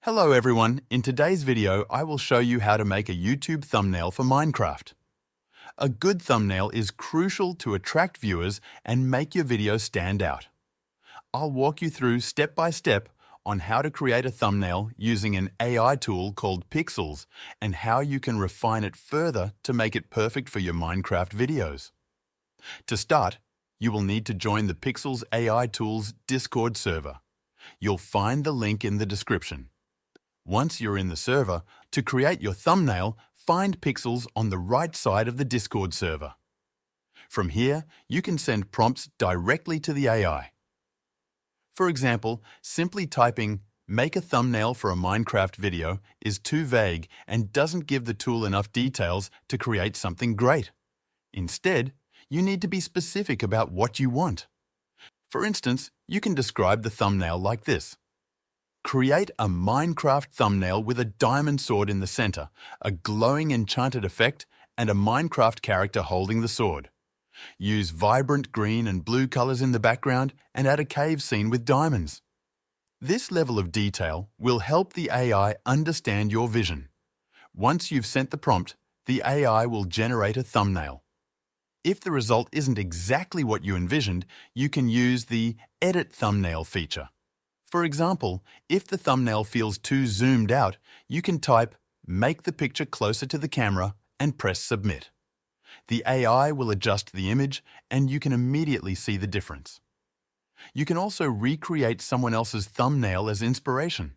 Hello everyone, in today's video I will show you how to make a YouTube thumbnail for Minecraft. A good thumbnail is crucial to attract viewers and make your video stand out. I'll walk you through step by step on how to create a thumbnail using an AI tool called Pixels and how you can refine it further to make it perfect for your Minecraft videos. To start, you will need to join the Pixels AI Tools Discord server. You'll find the link in the description. Once you're in the server, to create your thumbnail, find Pixels on the right side of the Discord server. From here, you can send prompts directly to the AI. For example, simply typing "make a thumbnail for a Minecraft video" is too vague and doesn't give the tool enough details to create something great. Instead, you need to be specific about what you want. For instance, you can describe the thumbnail like this. Create a Minecraft thumbnail with a diamond sword in the center, a glowing enchanted effect, and a Minecraft character holding the sword. Use vibrant green and blue colors in the background and add a cave scene with diamonds. This level of detail will help the AI understand your vision. Once you've sent the prompt, the AI will generate a thumbnail. If the result isn't exactly what you envisioned, you can use the Edit Thumbnail feature. For example, if the thumbnail feels too zoomed out, you can type "make the picture closer to the camera" and press Submit. The AI will adjust the image and you can immediately see the difference. You can also recreate someone else's thumbnail as inspiration.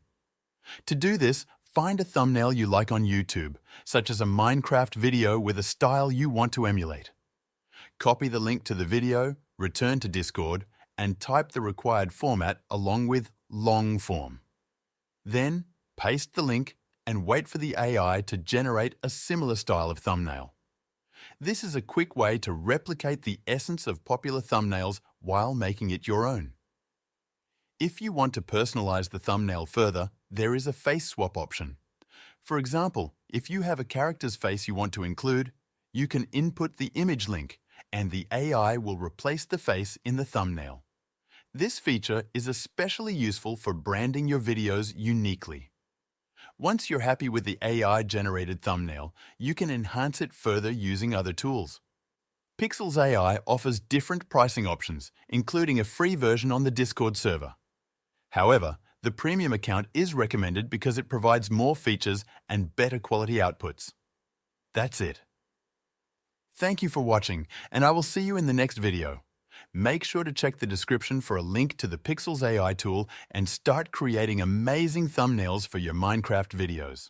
To do this, find a thumbnail you like on YouTube, such as a Minecraft video with a style you want to emulate. Copy the link to the video, return to Discord, and type the required format along with long form. Then, paste the link and wait for the AI to generate a similar style of thumbnail. This is a quick way to replicate the essence of popular thumbnails while making it your own. If you want to personalize the thumbnail further, there is a face swap option. For example, if you have a character's face you want to include, you can input the image link and the AI will replace the face in the thumbnail. This feature is especially useful for branding your videos uniquely. Once you're happy with the AI-generated thumbnail, you can enhance it further using other tools. Pixels AI offers different pricing options, including a free version on the Discord server. However, the premium account is recommended because it provides more features and better quality outputs. That's it. Thank you for watching, and I will see you in the next video. Make sure to check the description for a link to the Pixels AI tool and start creating amazing thumbnails for your Minecraft videos.